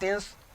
3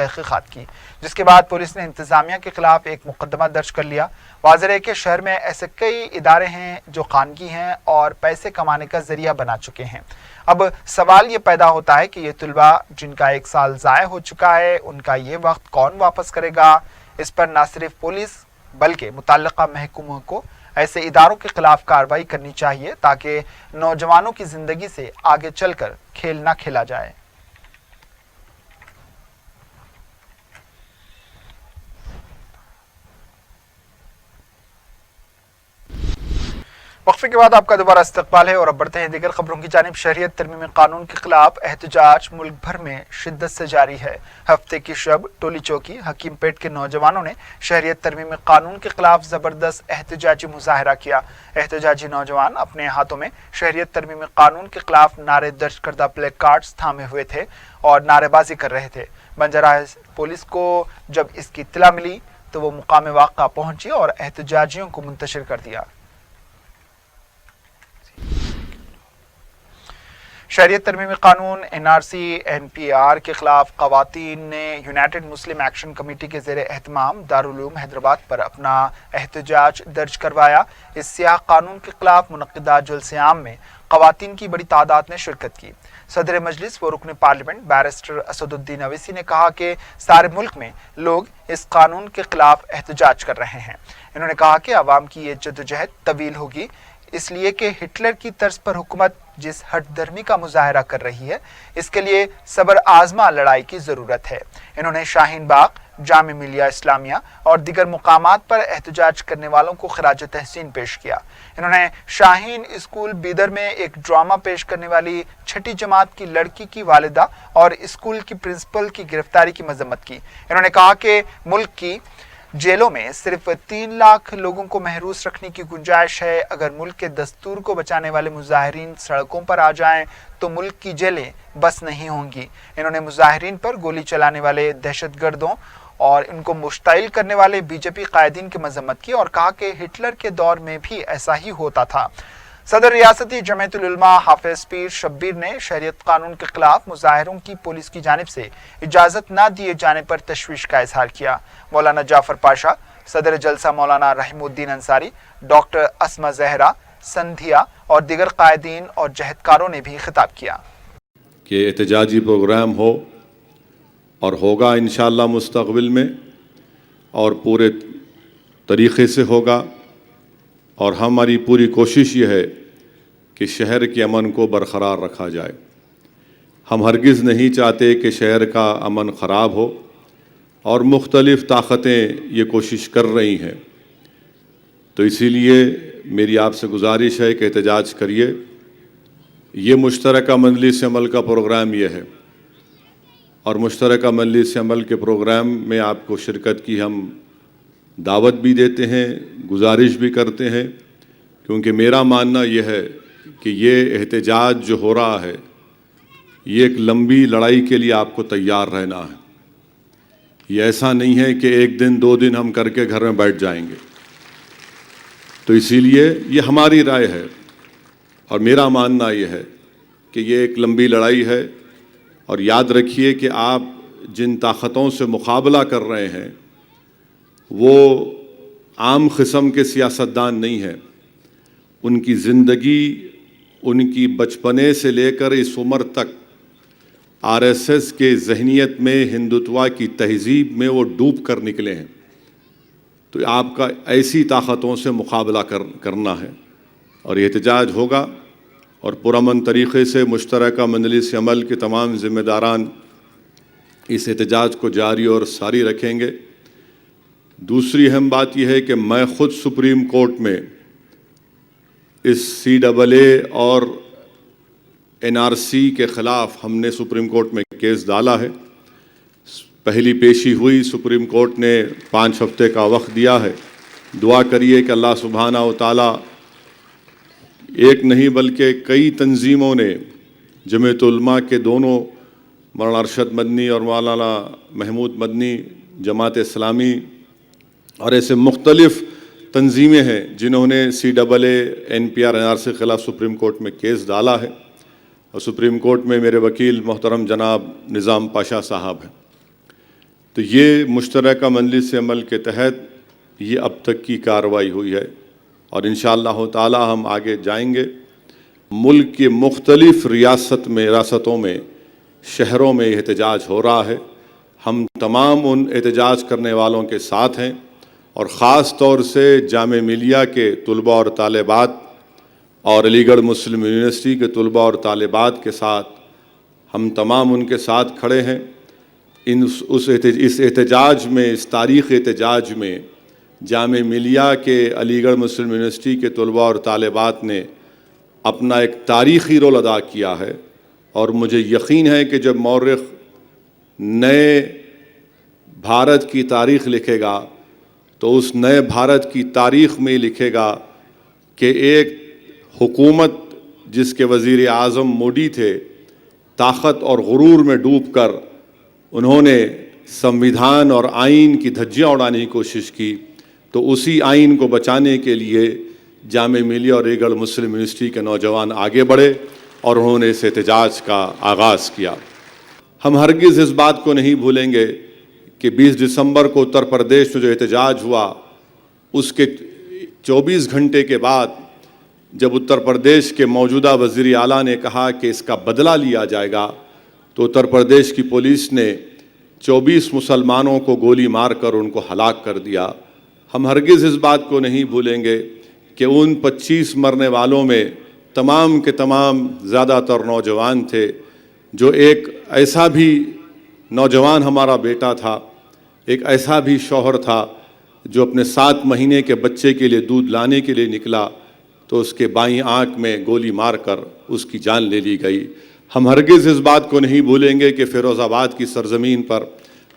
تحقیقات کی، جس کے بعد پولیس نے انتظامیہ کے خلاف ایک مقدمہ درج کر لیا۔ واضح ہے کہ شہر میں ایسے کئی ادارے ہیں جو خانگی ہیں اور پیسے کمانے کا ذریعہ بنا چکے ہیں۔ اب سوال یہ پیدا ہوتا ہے کہ یہ طلباء جن کا 1 سال ضائع ہو چکا ہے، ان کا یہ وقت کون واپس کرے گا؟ اس پر نہ صرف پولیس بلکہ متعلقہ محکموں کو ایسے اداروں کے خلاف کارروائی کرنی چاہیے تاکہ نوجوانوں کی زندگی سے آگے چل کر کھیل نہ کھیلا جائے۔ وقفے کے بعد آپ کا دوبارہ استقبال ہے اور اب بڑھتے ہیں دیگر خبروں کی جانب۔ شہریت ترمیمی قانون کے خلاف احتجاج ملک بھر میں شدت سے جاری ہے۔ ہفتے کی شب ٹولی چوکی حکیم پیٹ کے نوجوانوں نے شہریت ترمیمی قانون کے خلاف زبردست احتجاجی مظاہرہ کیا۔ احتجاجی نوجوان اپنے ہاتھوں میں شہریت ترمیمی قانون کے خلاف نعرے درج کردہ پلے کارڈز تھامے ہوئے تھے اور نعرے بازی کر رہے تھے۔ بنجراہ پولیس کو جب اس کی اطلاع ملی تو وہ مقام واقعہ پہنچی اور احتجاجیوں کو منتشر کر دیا۔ شہریت ترمیمی قانون NRC NPR کے خلاف خواتین نے یونائٹڈ مسلم ایکشن کمیٹی کے زیر اہتمام دارالعلوم حیدرآباد پر اپنا احتجاج درج کروایا۔ اس سیاہ قانون کے خلاف منعقدہ جلسے عام میں خواتین کی بڑی تعداد نے شرکت کی۔ صدر مجلس و رکن پارلیمنٹ بیرسٹر اسد الدین اویسی نے کہا کہ سارے ملک میں لوگ اس قانون کے خلاف احتجاج کر رہے ہیں۔ انہوں نے کہا کہ عوام کی یہ جدوجہد طویل ہوگی، اس لیے کہ ہٹلر کی طرز پر حکومت جس ہٹ درمی کا مظاہرہ کر رہی ہے، اس کے لیے صبر آزما لڑائی کی ضرورت ہے۔ انہوں نے شاہین باغ، جامع ملیہ اسلامیہ اور دیگر مقامات پر احتجاج کرنے والوں کو خراج تحسین پیش کیا۔ انہوں نے شاہین اسکول بیدر میں ایک ڈرامہ پیش کرنے والی 6ٹھی جماعت کی لڑکی کی والدہ اور اسکول کی پرنسپل کی گرفتاری کی مذمت کی۔ انہوں نے کہا کہ ملک کی جیلوں میں صرف 3 لاکھ لوگوں کو محروس رکھنے کی گنجائش ہے۔ اگر ملک کے دستور کو بچانے والے مظاہرین سڑکوں پر آ جائیں تو ملک کی جیلیں بس نہیں ہوں گی۔ انہوں نے مظاہرین پر گولی چلانے والے دہشت گردوں اور ان کو مشتعل کرنے والے BJP قائدین کی مذمت کی اور کہا کہ ہٹلر کے دور میں بھی ایسا ہی ہوتا تھا۔ صدر ریاستی جمعیت العلماء حافظ پیر شبیر نے شہریت قانون کے خلاف مظاہروں کی پولیس کی جانب سے اجازت نہ دیے جانے پر تشویش کا اظہار کیا۔ مولانا جعفر پاشا، صدر جلسہ مولانا رحیم الدین انصاری، ڈاکٹر اسما زہرا سندھیا اور دیگر قائدین اور جہدکاروں نے بھی خطاب کیا کہ احتجاجی پروگرام ہو اور ہوگا انشاءاللہ مستقبل میں، اور پورے طریقے سے ہوگا، اور ہماری پوری کوشش یہ ہے کہ شہر کے امن کو برقرار رکھا جائے۔ ہم ہرگز نہیں چاہتے کہ شہر کا امن خراب ہو، اور مختلف طاقتیں یہ کوشش کر رہی ہیں۔ تو اسی لیے میری آپ سے گزارش ہے کہ احتجاج کریے۔ یہ مشترکہ مجلس عمل کا پروگرام یہ ہے، اور مشترکہ مجلس عمل کے پروگرام میں آپ کو شرکت کی ہم دعوت بھی دیتے ہیں، گزارش بھی کرتے ہیں، کیونکہ میرا ماننا یہ ہے کہ یہ احتجاج جو ہو رہا ہے، یہ ایک لمبی لڑائی کے لیے آپ کو تیار رہنا ہے۔ یہ ایسا نہیں ہے کہ 1 دن 2 دن ہم کر کے گھر میں بیٹھ جائیں گے۔ تو اسی لیے یہ ہماری رائے ہے، اور میرا ماننا یہ ہے کہ یہ ایک لمبی لڑائی ہے، اور یاد رکھیے کہ آپ جن طاقتوں سے مقابلہ کر رہے ہیں وہ عام قسم کے سیاستدان نہیں ہیں۔ ان کی زندگی، ان کی بچپنے سے لے کر اس عمر تک RSS کے ذہنیت میں، ہندوتوا کی تہذیب میں وہ ڈوب کر نکلے ہیں۔ تو آپ کا ایسی طاقتوں سے مقابلہ کرنا ہے، اور یہ احتجاج ہوگا، اور پرامن طریقے سے مشترکہ مجلس عمل کے تمام ذمہ داران اس احتجاج کو جاری اور ساری رکھیں گے۔ دوسری اہم بات یہ ہے کہ میں خود سپریم کورٹ میں اس CAA اور NRC کے خلاف ہم نے سپریم کورٹ میں کیس ڈالا ہے۔ پہلی پیشی ہوئی، سپریم کورٹ نے 5 ہفتے کا وقت دیا ہے۔ دعا کریے کہ اللہ سبحانہ و تعالیٰ، ایک نہیں بلکہ کئی تنظیموں نے، جمعیت علماء کے دونوں، مولانا ارشد مدنی اور مولانا محمود مدنی، جماعت اسلامی، اور ایسے مختلف تنظیمیں ہیں جنہوں نے CAA NPR NRC کے خلاف سپریم کورٹ میں کیس ڈالا ہے، اور سپریم کورٹ میں میرے وکیل محترم جناب نظام پاشا صاحب ہیں۔ تو یہ مشترکہ مجلس عمل کے تحت یہ اب تک کی کارروائی ہوئی ہے اور انشاءاللہ تعالی ہم آگے جائیں گے۔ ملک کے مختلف ریاستوں میں شہروں میں احتجاج ہو رہا ہے۔ ہم تمام ان احتجاج کرنے والوں کے ساتھ ہیں اور خاص طور سے جامعہ ملیہ کے طلباء اور طالبات اور علی گڑھ مسلم یونیورسٹی کے طلباء اور طالبات کے ساتھ ہم تمام ان کے ساتھ کھڑے ہیں۔ اس احتجاج میں، اس تاریخ احتجاج میں جامعہ ملیہ کے علی گڑھ مسلم یونیورسٹی کے طلباء اور طالبات نے اپنا ایک تاریخی رول ادا کیا ہے، اور مجھے یقین ہے کہ جب مورخ نئے بھارت کی تاریخ لکھے گا تو اس نئے بھارت کی تاریخ میں لکھے گا کہ ایک حکومت جس کے وزیر اعظم مودی تھے، طاقت اور غرور میں ڈوب کر انہوں نے سمویدھان اور آئین کی دھجیاں اڑانے کی کوشش کی، تو اسی آئین کو بچانے کے لیے جامعہ ملیہ اور علی گڑھ مسلم یونیورسٹی کے نوجوان آگے بڑھے اور انہوں نے اس احتجاج کا آغاز کیا۔ ہم ہرگز اس بات کو نہیں بھولیں گے کہ 20 دسمبر کو اتر پردیش میں جو احتجاج ہوا، اس کے 24 گھنٹے کے بعد جب اتر پردیش کے موجودہ وزیر اعلیٰ نے کہا کہ اس کا بدلہ لیا جائے گا، تو اتر پردیش کی پولیس نے 24 مسلمانوں کو گولی مار کر ان کو ہلاک کر دیا۔ ہم ہرگز اس بات کو نہیں بھولیں گے کہ ان 25 مرنے والوں میں تمام کے تمام زیادہ تر نوجوان تھے، جو ایک ایسا بھی نوجوان ہمارا بیٹا تھا، ایک ایسا بھی شوہر تھا جو اپنے 7 مہینے کے بچے کے لیے دودھ لانے کے لیے نکلا تو اس کے بائیں آنکھ میں گولی مار کر اس کی جان لے لی گئی۔ ہم ہرگز اس بات کو نہیں بھولیں گے کہ فیروز آباد کی سرزمین پر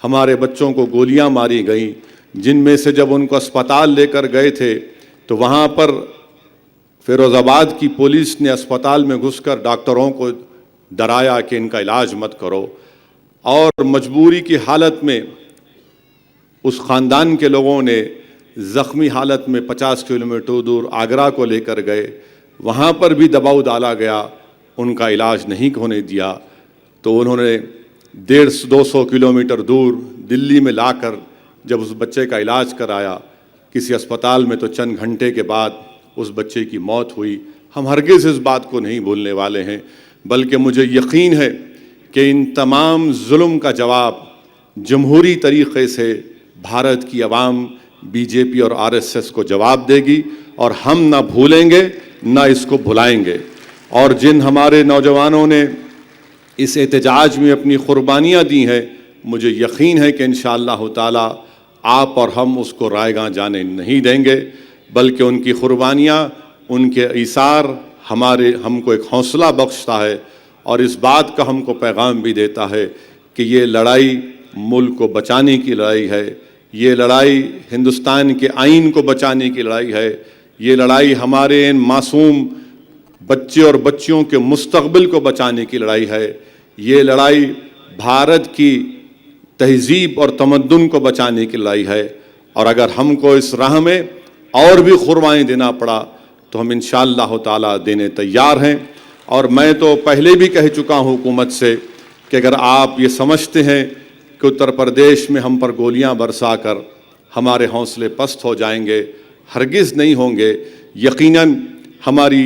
ہمارے بچوں کو گولیاں ماری گئیں، جن میں سے جب ان کو اسپتال لے کر گئے تھے تو وہاں پر فیروز آباد کی پولیس نے اسپتال میں گھس کر ڈاکٹروں کو ڈرایا کہ ان کا علاج مت کرو، اور مجبوری کی حالت میں اس خاندان کے لوگوں نے زخمی حالت میں 50 کلومیٹر دور آگرہ کو لے کر گئے، وہاں پر بھی دباؤ ڈالا گیا، ان کا علاج نہیں ہونے دیا، تو انہوں نے 150-200 کلومیٹر دور دلی میں لا کر جب اس بچے کا علاج کرایا کسی اسپتال میں، تو چند گھنٹے کے بعد اس بچے کی موت ہوئی۔ ہم ہرگز اس بات کو نہیں بھولنے والے ہیں، بلکہ مجھے یقین ہے کہ ان تمام ظلم کا جواب جمہوری طریقے سے بھارت کی عوام بی جے پی اور RSS کو جواب دے گی، اور ہم نہ بھولیں گے نہ اس کو بھلائیں گے۔ اور جن ہمارے نوجوانوں نے اس احتجاج میں اپنی قربانیاں دی ہیں، مجھے یقین ہے کہ انشاءاللہ تعالی آپ اور ہم اس کو رائے گاں جانے نہیں دیں گے، بلکہ ان کی قربانیاں، ان کے ایثار ہم کو ایک حوصلہ بخشتا ہے، اور اس بات کا ہم کو پیغام بھی دیتا ہے کہ یہ لڑائی ملک کو بچانے کی لڑائی ہے، یہ لڑائی ہندوستان کے آئین کو بچانے کی لڑائی ہے، یہ لڑائی ہمارے ان معصوم بچے اور بچیوں کے مستقبل کو بچانے کی لڑائی ہے، یہ لڑائی بھارت کی تہذیب اور تمدن کو بچانے کی لڑائی ہے، اور اگر ہم کو اس راہ میں اور بھی قربانی دینا پڑا تو ہم انشاءاللہ تعالی دینے تیار ہیں۔ اور میں تو پہلے بھی کہہ چکا ہوں حکومت سے کہ اگر آپ یہ سمجھتے ہیں کہ اتر پردیش میں ہم پر گولیاں برسا کر ہمارے حوصلے پست ہو جائیں گے، ہرگز نہیں ہوں گے۔ یقیناً ہماری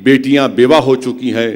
بیٹیاں بیوہ ہو چکی ہیں،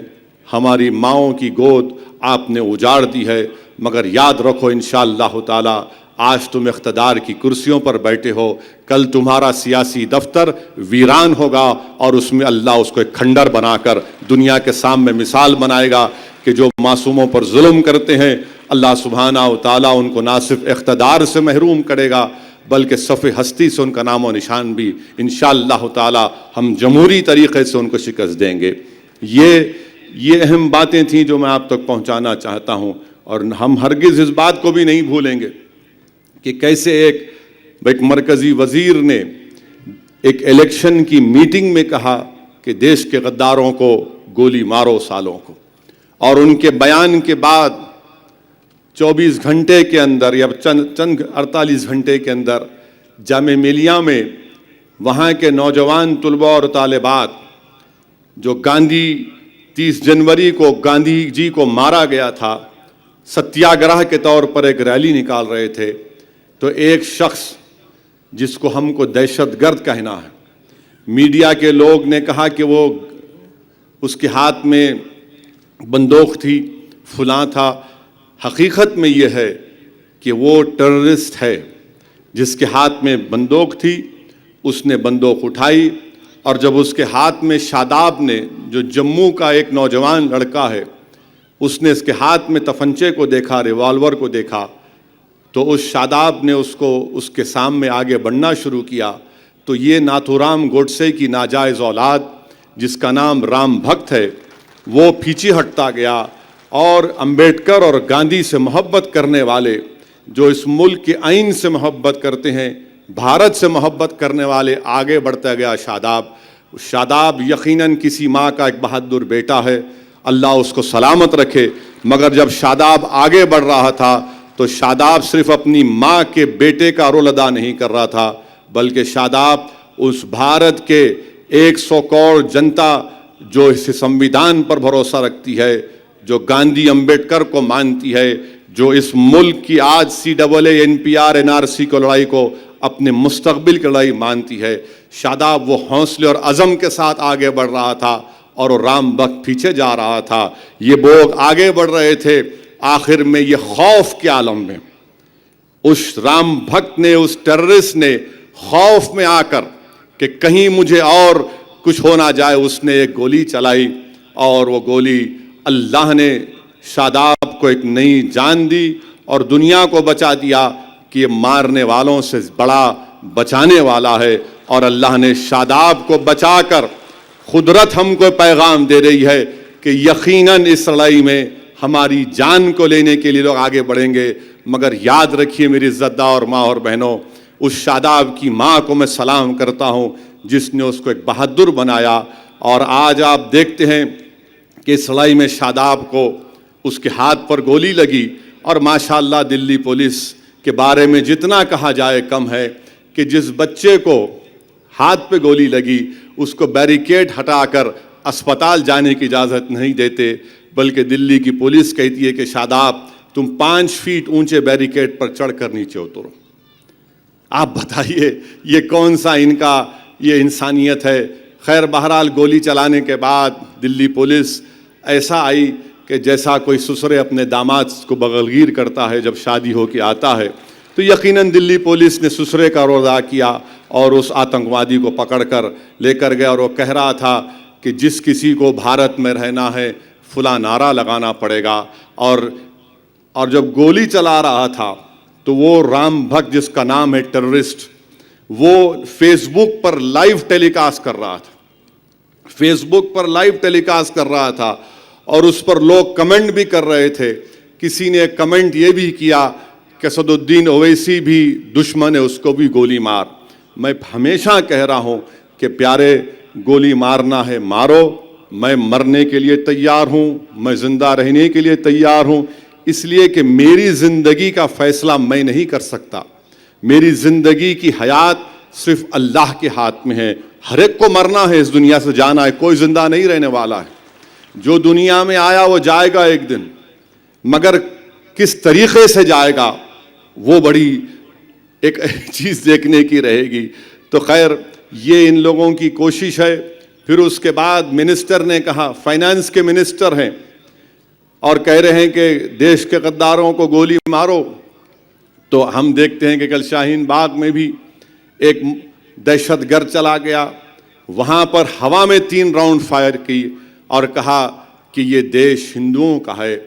ہماری ماؤں کی گود آپ نے اجاڑ دی ہے، مگر یاد رکھو انشاءاللہ تعالی آج تم اقتدار کی کرسیوں پر بیٹھے ہو، کل تمہارا سیاسی دفتر ویران ہوگا، اور اس میں اللہ اس کو ایک کھنڈر بنا کر دنیا کے سامنے مثال بنائے گا کہ جو معصوموں پر ظلم کرتے ہیں، اللہ سبحانہ و تعالیٰ ان کو نہ صرف اقتدار سے محروم کرے گا بلکہ صف ہستی سے ان کا نام و نشان بھی انشاءاللہ تعالیٰ ہم جمہوری طریقے سے ان کو شکست دیں گے۔ یہ اہم باتیں تھیں جو میں آپ تک پہنچانا چاہتا ہوں، اور ہم ہرگز اس بات کو بھی نہیں بھولیں گے کہ کیسے ایک مرکزی وزیر نے ایک الیکشن کی میٹنگ میں کہا کہ دیش کے غداروں کو گولی مارو سالوں کو، اور ان کے بیان کے بعد 24 گھنٹے کے اندر یا چند 48 گھنٹے کے اندر جامعہ ملیہ میں وہاں کے نوجوان طلباء اور طالبات جو 30 جنوری کو گاندھی جی کو مارا گیا تھا، ستیاگرہ کے طور پر ایک ریلی نکال رہے تھے تو ایک شخص جس کو ہم کو دہشت گرد کہنا ہے، میڈیا کے لوگ نے کہا کہ وہ اس کے ہاتھ میں بندوق تھی، فلاں تھا۔ حقیقت میں یہ ہے کہ وہ ٹیررسٹ ہے جس کے ہاتھ میں بندوق تھی، اس نے بندوق اٹھائی اور جب اس کے ہاتھ میں شاداب نے، جو جموں کا ایک نوجوان لڑکا ہے، اس نے اس کے ہاتھ میں تفنچے کو دیکھا، ریوالور کو دیکھا، تو اس شاداب نے اس کو اس کے سامنے آگے بڑھنا شروع کیا۔ تو یہ ناتھورام گوڈسے کی ناجائز اولاد جس کا نام رام بھکت ہے، وہ پیچھے ہٹتا گیا اور امبیڈکر اور گاندھی سے محبت کرنے والے، جو اس ملک کے آئین سے محبت کرتے ہیں، بھارت سے محبت کرنے والے، آگے بڑھتا گیا شاداب یقیناً کسی ماں کا ایک بہادر بیٹا ہے، اللہ اس کو سلامت رکھے۔ مگر جب شاداب آگے بڑھ رہا تھا تو شاداب صرف اپنی ماں کے بیٹے کا رول ادا نہیں کر رہا تھا، بلکہ شاداب اس بھارت کے 100 کروڑ جنتا جو اس سنویدھان پر بھروسہ رکھتی ہے، جو گاندھی امبیڈکر کو مانتی ہے، جو اس ملک کی آج CAA NPR NRC کو لڑائی کو اپنے مستقبل کی لڑائی مانتی ہے، شاداب وہ حوصلے اور عزم کے ساتھ آگے بڑھ رہا تھا اور وہ رام بھکت پیچھے جا رہا تھا۔ یہ لوگ آگے بڑھ رہے تھے، آخر میں یہ خوف کے عالم میں اس رام بھکت نے، اس ٹیررسٹ نے خوف میں آ کر کہ کہیں مجھے اور کچھ ہو نہ جائے، اس نے ایک گولی چلائی اور وہ گولی اللہ نے شاداب کو ایک نئی جان دی اور دنیا کو بچا دیا کہ یہ مارنے والوں سے بڑا بچانے والا ہے۔ اور اللہ نے شاداب کو بچا کر قدرت ہم کو پیغام دے رہی ہے کہ یقیناً اس لڑائی میں ہماری جان کو لینے کے لیے لوگ آگے بڑھیں گے، مگر یاد رکھیے میری عزتدار ماں اور بہنوں، اس شاداب کی ماں کو میں سلام کرتا ہوں جس نے اس کو ایک بہادر بنایا۔ اور آج آپ دیکھتے ہیں کہ اس لڑائی میں شاداب کو اس کے ہاتھ پر گولی لگی، اور ماشاءاللہ دلی پولیس کے بارے میں جتنا کہا جائے کم ہے کہ جس بچے کو ہاتھ پہ گولی لگی اس کو بیریکیڈ ہٹا کر اسپتال جانے کی اجازت نہیں دیتے، بلکہ دلی کی پولیس کہتی ہے کہ شاداب تم 5 فیٹ اونچے بیریکیڈ پر چڑھ کر نیچے اترو۔ آپ بتائیے یہ کون سا ان کا یہ انسانیت ہے؟ خیر بہرحال گولی چلانے کے بعد دلی پولیس ایسا آئی کہ جیسا کوئی سسرے اپنے داماد کو بغلگیر کرتا ہے جب شادی ہو کے آتا ہے، تو یقیناً دلی پولیس نے سسرے کا رول ادا کیا اور اس آتنکوادی کو پکڑ کر لے کر گیا، اور وہ کہہ رہا تھا کہ جس کسی کو بھارت میں رہنا ہے فلاں نعرہ لگانا پڑے گا۔ اور جب گولی چلا رہا تھا تو وہ رام بھکت جس کا نام ہے ٹیررسٹ، وہ فیس بک پر لائیو ٹیلی کاسٹ کر رہا تھا، فیس بک پر لائیو ٹیلی کاسٹ کر رہا تھا، اور اس پر لوگ کمنٹ بھی کر رہے تھے۔ کسی نے ایک کمنٹ یہ بھی کیا کہ اسد الدین اویسی بھی دشمن ہے، اس کو بھی گولی مار۔ میں ہمیشہ کہہ رہا ہوں کہ پیارے، گولی مارنا ہے مارو، میں مرنے کے لیے تیار ہوں، میں زندہ رہنے کے لیے تیار ہوں، اس لیے کہ میری زندگی کا فیصلہ میں نہیں کر سکتا، میری زندگی کی حیات صرف اللہ کے ہاتھ میں ہے۔ ہر ایک کو مرنا ہے، اس دنیا سے جانا ہے، کوئی زندہ نہیں رہنے والا ہے۔ جو دنیا میں آیا وہ جائے گا ایک دن، مگر کس طریقے سے جائے گا وہ بڑی ایک چیز دیکھنے کی رہے گی۔ تو خیر یہ ان لوگوں کی کوشش ہے۔ پھر اس کے بعد منسٹر نے کہا، فائنانس کے منسٹر ہیں اور کہہ رہے ہیں کہ دیش کے غداروں کو گولی مارو، تو ہم دیکھتے ہیں کہ کل شاہین باغ میں بھی ایک دہشت گرد چلا گیا، وہاں پر ہوا میں 3 راؤنڈ فائر کی اور کہا کہ یہ دیش ہندوؤں کا ہے،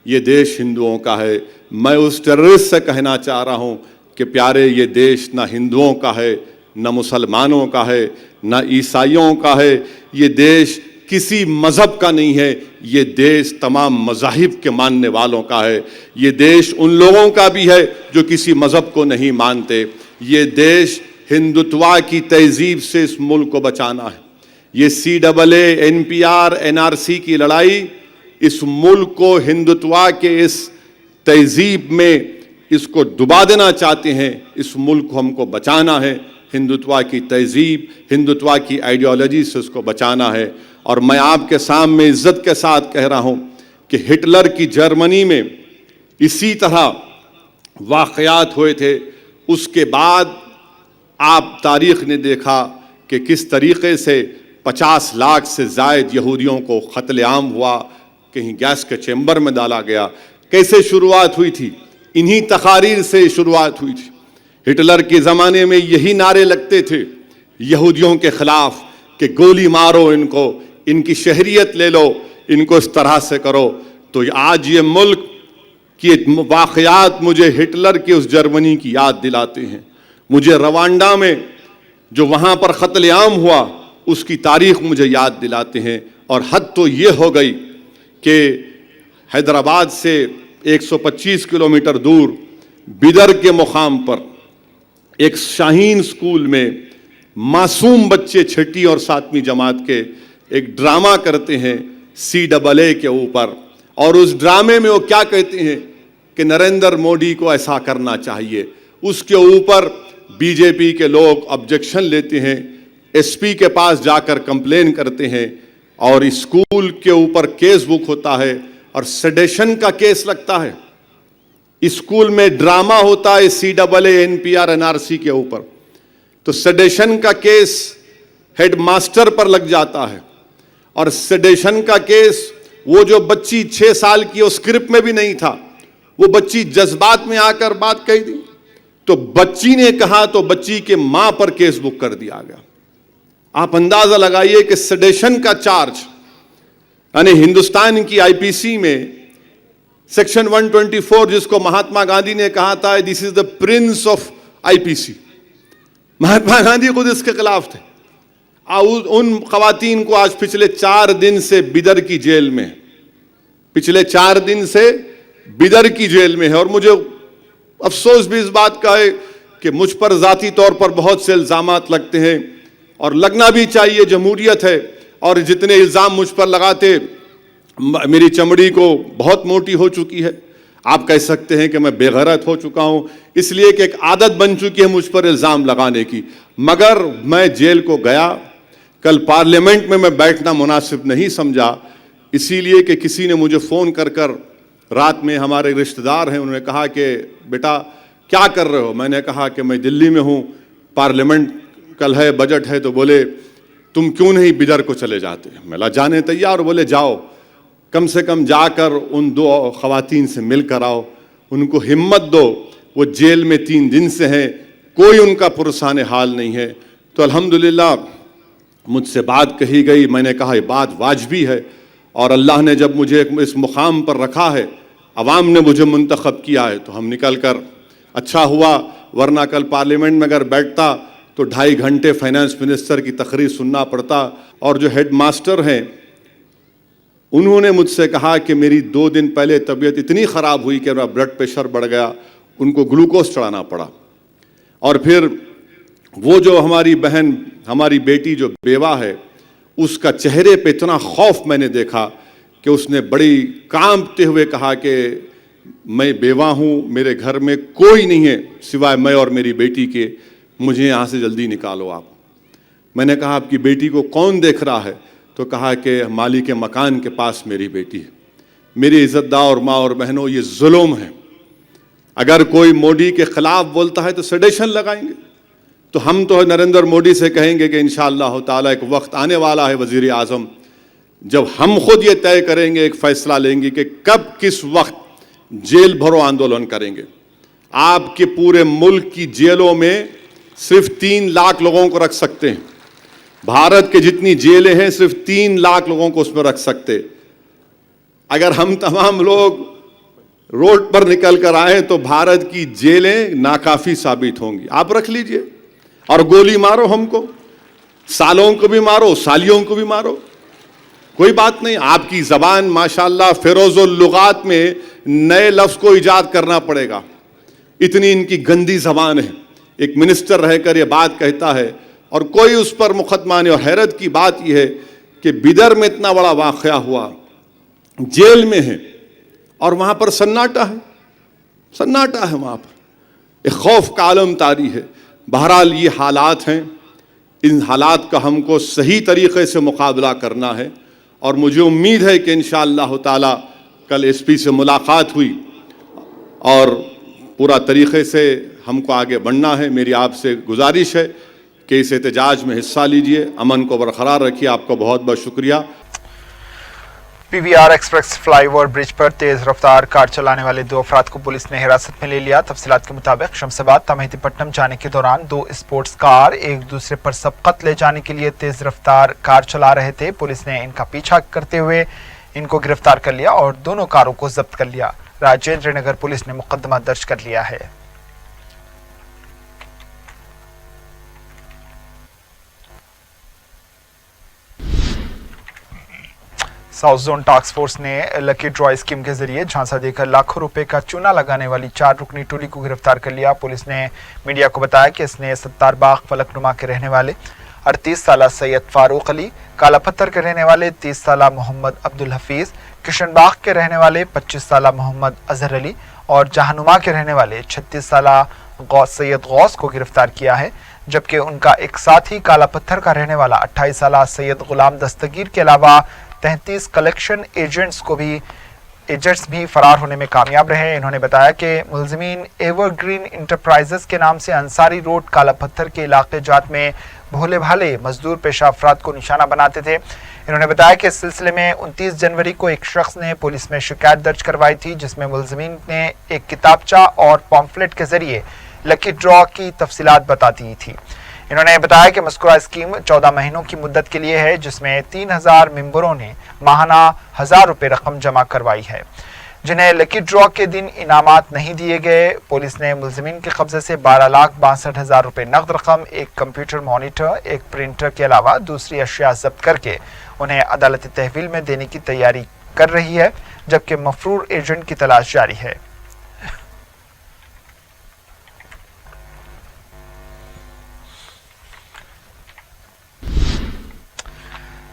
یہ دیش ہندوؤں کا ہے۔ میں اس ٹیررسٹ سے کہنا چاہ رہا ہوں کہ پیارے، یہ دیش نہ ہندوؤں کا ہے، نہ مسلمانوں کا ہے، نہ عیسائیوں کا ہے، یہ دیش کسی مذہب کا نہیں ہے، یہ دیش تمام مذاہب کے ماننے والوں کا ہے، یہ دیش ان لوگوں کا بھی ہے جو کسی مذہب کو نہیں مانتے۔ یہ دیش ہندوتوا کی تہذیب سے اس ملک کو بچانا ہے۔ یہ CAA NPR NRC کی لڑائی اس ملک کو ہندوتوا کے اس تہذیب میں اس کو ڈبا دینا چاہتے ہیں۔ اس ملک کو ہم کو بچانا ہے، ہندوتوا کی تہذیب، ہندوتوا کی آئیڈیالوجی سے اس کو بچانا ہے۔ اور میں آپ کے سامنے عزت کے ساتھ کہہ رہا ہوں کہ ہٹلر کی جرمنی میں اسی طرح واقعات ہوئے تھے. اس کے بعد آپ تاریخ نے دیکھا کہ کس طریقے سے 50 لاکھ سے زائد یہودیوں کو قتل عام ہوا, کہیں گیس کے چیمبر میں ڈالا گیا. کیسے شروعات ہوئی تھی؟ انہی تقاریر سے شروعات ہوئی تھی. ہٹلر کے زمانے میں یہی نعرے لگتے تھے یہودیوں کے خلاف کہ گولی مارو ان کو, ان کی شہریت لے لو, ان کو اس طرح سے کرو. تو آج یہ ملک کی واقعات مجھے ہٹلر کی اس جرمنی کی یاد دلاتے ہیں. مجھے روانڈا میں جو وہاں پر قتل عام ہوا اس کی تاریخ مجھے یاد دلاتے ہیں. اور حد تو یہ ہو گئی کہ حیدرآباد سے 125 کلومیٹر دور بیدر کے مقام پر ایک شاہین اسکول میں معصوم بچے 6 اور 7ویں جماعت کے ایک ڈرامہ کرتے ہیں CAA کے اوپر. اور اس ڈرامے میں وہ کیا کہتے ہیں کہ نریندر مودی کو ایسا کرنا چاہیے. اس کے اوپر BJP کے لوگ آبجیکشن لیتے ہیں, SP کے پاس جا کر کمپلین کرتے ہیں, اور اسکول کے اوپر کیس بک ہوتا ہے اور سیڈیشن کا کیس لگتا ہے. اسکول میں ڈرامہ ہوتا ہے CAA NPR NRC کے اوپر, تو سیڈیشن کا کیس ہیڈ ماسٹر پر لگ جاتا ہے. اور سیڈیشن کا کیس وہ جو بچی 6 سال کی وہ اسکرپٹ میں بھی نہیں تھا, وہ بچی جذبات میں آ کر بات کہی دی, تو بچی نے کہا تو بچی کے ماں پر کیس بک کر دیا گیا. آپ اندازہ لگائیے کہ سیڈیشن کا چارج, یعنی ہندوستان کی IPC میں سیکشن 124 جس کو مہاتما گاندھی نے کہا تھا this is the prince of IPC, Mahatma Gandhi خود اس کے خلاف تھے. ان خواتین کو آج پچھلے 4 دن سے بیدر کی جیل میں, پچھلے 4 دن سے بیدر کی جیل میں ہے. اور مجھے افسوس بھی اس بات کا ہے کہ مجھ پر ذاتی طور پر بہت سے الزامات لگتے ہیں, اور لگنا بھی چاہیے, جمہوریت ہے. اور جتنے الزام مجھ پر لگاتے, میری چمڑی کو بہت موٹی ہو چکی ہے. آپ کہہ سکتے ہیں کہ میں بے غیرت ہو چکا ہوں, اس لیے کہ ایک عادت بن چکی ہے مجھ پر الزام لگانے کی. مگر میں جیل کو گیا, کل پارلیمنٹ میں بیٹھنا مناسب نہیں سمجھا, اسی لیے کہ کسی نے مجھے فون کر رات میں, ہمارے رشتہ دار ہیں, انہوں نے کہا کہ بیٹا کیا کر رہے ہو؟ میں نے کہا کہ میں دلی میں ہوں, پارلیمنٹ کل ہے, بجٹ ہے. تو بولے تم کیوں نہیں بیدر کو چلے جاتے؟ میں لا جانے تیار. بولے جاؤ, کم سے کم جا کر ان 2 خواتین سے مل کر آؤ, ان کو ہمت دو. وہ جیل میں 3 دن سے ہیں, کوئی ان کا پرسان حال نہیں ہے. تو الحمدللہ مجھ سے بات کہی گئی, میں نے کہا یہ بات واجبی ہے, اور اللہ نے جب مجھے اس مقام پر رکھا ہے, عوام نے مجھے منتخب کیا ہے, تو ہم نکل کر اچھا ہوا. ورنہ کل پارلیمنٹ میں اگر بیٹھتا تو 2.5 گھنٹے فائنانس منسٹر کی تقریر سننا پڑتا. اور جو ہیڈ ماسٹر ہیں انہوں نے مجھ سے کہا کہ میری 2 دن پہلے طبیعت اتنی خراب ہوئی کہ میرا بلڈ پریشر بڑھ گیا, ان کو گلوکوز چڑھانا پڑا. اور پھر وہ جو ہماری بہن, ہماری بیٹی جو بیوہ ہے, اس کا چہرے پہ اتنا خوف میں نے دیکھا کہ اس نے بڑی کانپتے ہوئے کہا کہ میں بیوہ ہوں, میرے گھر میں کوئی نہیں ہے سوائے میں اور میری بیٹی کے, مجھے یہاں سے جلدی نکالو آپ. میں نے کہا آپ کی بیٹی کو کون دیکھ رہا ہے؟ تو کہا کہ مالک مکان کے پاس میری بیٹی ہے. میری عزت دار ماں اور بہنوں, یہ ظلم ہے. اگر کوئی مودی کے خلاف بولتا ہے تو سیڈیشن لگائیں گے. تو ہم تو نریندر مودی سے کہیں گے کہ انشاءاللہ تعالیٰ ایک وقت آنے والا ہے وزیر اعظم, جب ہم خود یہ طے کریں گے, ایک فیصلہ لیں گے کہ کب کس وقت جیل بھرو آندولن کریں گے. آپ کے پورے ملک کی جیلوں میں صرف 3 لاکھ لوگوں کو رکھ سکتے ہیں. بھارت کے جتنی جیلیں ہیں صرف 3 لاکھ لوگوں کو اس میں رکھ سکتے. اگر ہم تمام لوگ روڈ پر نکل کر آئیں تو بھارت کی جیلیں ناکافی ثابت ہوں گی. آپ رکھ لیجئے اور گولی مارو, ہم کو سالوں کو بھی مارو, سالیوں کو بھی مارو, کوئی بات نہیں. آپ کی زبان ماشاءاللہ فیروز اللغات میں نئے لفظ کو ایجاد کرنا پڑے گا, اتنی ان کی گندی زبان ہے. ایک منسٹر رہ کر یہ بات کہتا ہے اور کوئی اس پر مقدمہ نہیں. اور حیرت کی بات یہ ہے کہ بیدر میں اتنا بڑا واقعہ ہوا, جیل میں ہے, اور وہاں پر سناٹا ہے, سناٹا ہے وہاں پر, ایک خوف کا عالم طاری ہے. بہرحال یہ حالات ہیں, ان حالات کا ہم کو صحیح طریقے سے مقابلہ کرنا ہے. اور مجھے امید ہے کہ انشاءاللہ تعالی کل SP سے ملاقات ہوئی, اور پورا طریقے سے ہم کو آگے بڑھنا ہے. میری آپ سے گزارش ہے کہ اس احتجاج میں حصہ لیجئے, امن کو برقرار رکھیے. آپ کو بہت بہت شکریہ. P V R express flyover bridge پر تیز رفتار کار چلانے والے 2 افراد کو پولیس نے حراست میں لے لیا. تفصیلات کے مطابق شمس آباد تا مہدی پٹنم جانے کے دوران 2 اسپورٹس کار ایک دوسرے پر سبقت لے جانے کے لیے تیز رفتار کار چلا رہے تھے. پولیس نے ان کا پیچھا کرتے ہوئے ان کو گرفتار کر لیا اور دونوں کاروں کو ضبط کر لیا. راجندر نگر پولیس نے مقدمہ درج کر لیا ہے. ساؤتھ زون ٹاسک فورس نے لکی ڈرا اسکیم کے ذریعے جھانسا دے کر لاکھوں روپے کا چونا لگانے والی 4 رکنی ٹولی کو گرفتار کر لیا. پولیس نے میڈیا کو بتایا کہ اس نے ستار باغ فلک نما کے رہنے والے 38 سالہ سید فاروق علی, کالا پتھر کے رہنے والے 30 سالہ محمد عبدالحفیظ, کشن باغ کے رہنے والے 25 سالہ محمد اظہر علی اور جہنما کے رہنے والے 36 سالہ سید غوث کو گرفتار کیا ہے. جبکہ ان کا ایک ساتھی کالا پتھر کا رہنے والا 28 سالہ سید غلام دستگیر کے علاوہ 33 کلیکشن ایجنٹس بھی فرار ہونے میں کامیاب رہے. انہوں نے بتایا کہ ملزمین ایور گرین انٹرپرائزز کے نام سے انصاری روڈ کالا پتھر کے علاقے جات میں بھولے بھالے مزدور پیشہ افراد کو نشانہ بناتے تھے. انہوں نے بتایا کہ اس سلسلے میں 29 جنوری کو ایک شخص نے پولیس میں شکایت درج کروائی تھی, جس میں ملزمین نے ایک کتابچہ اور پامفلٹ کے ذریعے لکی ڈرا کی تفصیلات بتا دی تھی. انہوں نے بتایا کہ مذکورہ اسکیم 14 مہینوں کی مدت کے لیے ہے, جس میں 3000 ممبروں نے ماہانہ 1000 روپے رقم جمع کروائی ہے, جنہیں لکی ڈرا کے دن انعامات نہیں دیے گئے. پولیس نے ملزمین کے قبضے سے 12,62,000 روپے نقد رقم, ایک کمپیوٹر مانیٹر, ایک پرنٹر کے علاوہ دوسری اشیاء ضبط کر کے انہیں عدالتی تحویل میں دینے کی تیاری کر رہی ہے, جبکہ مفرور ایجنٹ کی تلاش جاری ہے.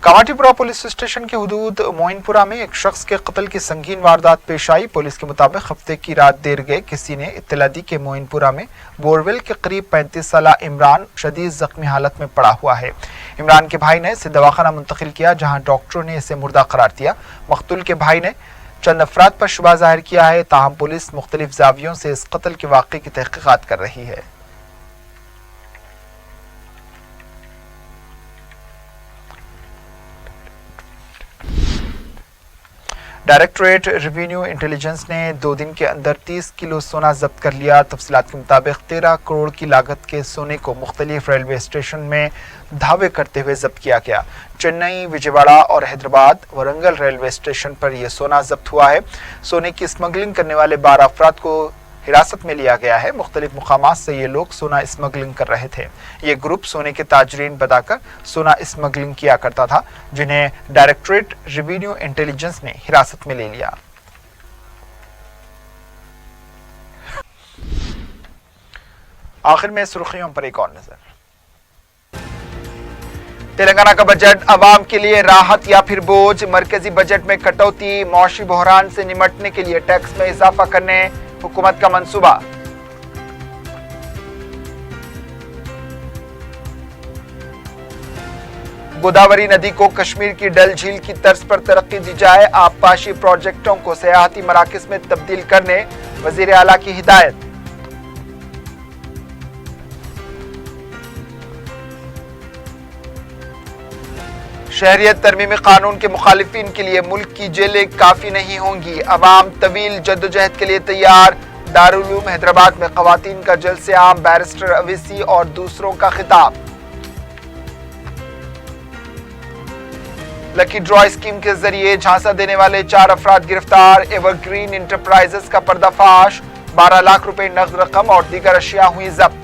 کماٹی پورہ پولیس اسٹیشن کے حدود موئن پورہ میں ایک شخص کے قتل کی سنگین واردات پیش آئی. پولیس کے مطابق ہفتے کی رات دیر گئے کسی نے اطلاع دی کہ موئن پورہ میں بورویل کے قریب 35 سالہ عمران شدید زخمی حالت میں پڑا ہوا ہے. عمران کے بھائی نے اسے دواخانہ منتقل کیا, جہاں ڈاکٹروں نے اسے مردہ قرار دیا. مقتول کے بھائی نے چند افراد پر شبہ ظاہر کیا ہے, تاہم پولیس مختلف زاویوں سے اس قتل کے واقعے کی تحقیقات کر رہی ہے. ڈائریکٹوریٹ ریونیو انٹیلیجنس نے 2 دن کے اندر 30 کلو سونا ضبط کر لیا. تفصیلات کے مطابق 13 کروڑ کی لاگت کے سونے کو مختلف ریلوے اسٹیشن میں دھاوے کرتے ہوئے ضبط کیا گیا. چنئی, وجےواڑہ اور حیدرآباد ورنگل ریلوے اسٹیشن پر یہ سونا ضبط ہوا ہے. سونے کی اسمگلنگ کرنے والے 12 افراد کو حراست میں لیا گیا ہے. مختلف مقامات سے یہ لوگ سونا اسمگلنگ کر رہے تھے. یہ گروپ سونے کے تاجرین بتا کر سونا اسمگلنگ کیا کرتا تھا, جنہیں ڈائریکٹوریٹ ریونیو انٹیلیجنس نے حراست میں لے لیا. آخر میں سرخیوں پر ایک اور نظر. تلنگانہ کا بجٹ عوام کے لیے راحت یا پھر بوجھ؟ مرکزی بجٹ میں کٹوتی, معاشی بحران سے نمٹنے کے لیے ٹیکس میں اضافہ کرنے حکومت کا منصوبہ. گوداوری ندی کو کشمیر کی ڈل جھیل کی طرز پر ترقی دی جائے, آبپاشی پروجیکٹوں کو سیاحتی مراکز میں تبدیل کرنے وزیر اعلیٰ کی ہدایت. شہریت ترمیمی قانون کے مخالفین کے لیے ملک کی جیلیں کافی نہیں ہوں گی, عوام طویل جدوجہد کے لیے تیار. دارالعلوم حیدرآباد میں خواتین کا جلسہ عام, بیرسٹر اویسی اور دوسروں کا خطاب. لکی ڈرا اسکیم کے ذریعے جھانسا دینے والے 4 افراد گرفتار, ایور گرین انٹرپرائزز کا پردہ فاش, 12 لاکھ روپے نقد رقم اور دیگر اشیاء ہوئی ضبط.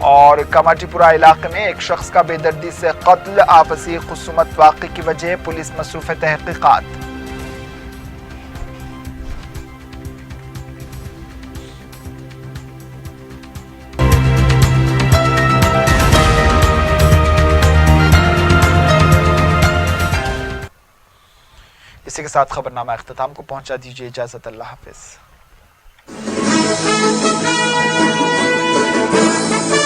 اور کماٹی پورہ علاقے میں ایک شخص کا بے دردی سے قتل, آپسی خصومت واقعے کی وجہ, پولیس مصروف تحقیقات. اسی کے ساتھ خبرنامہ اختتام کو پہنچا دیجیے. اجازت, اللہ حافظ.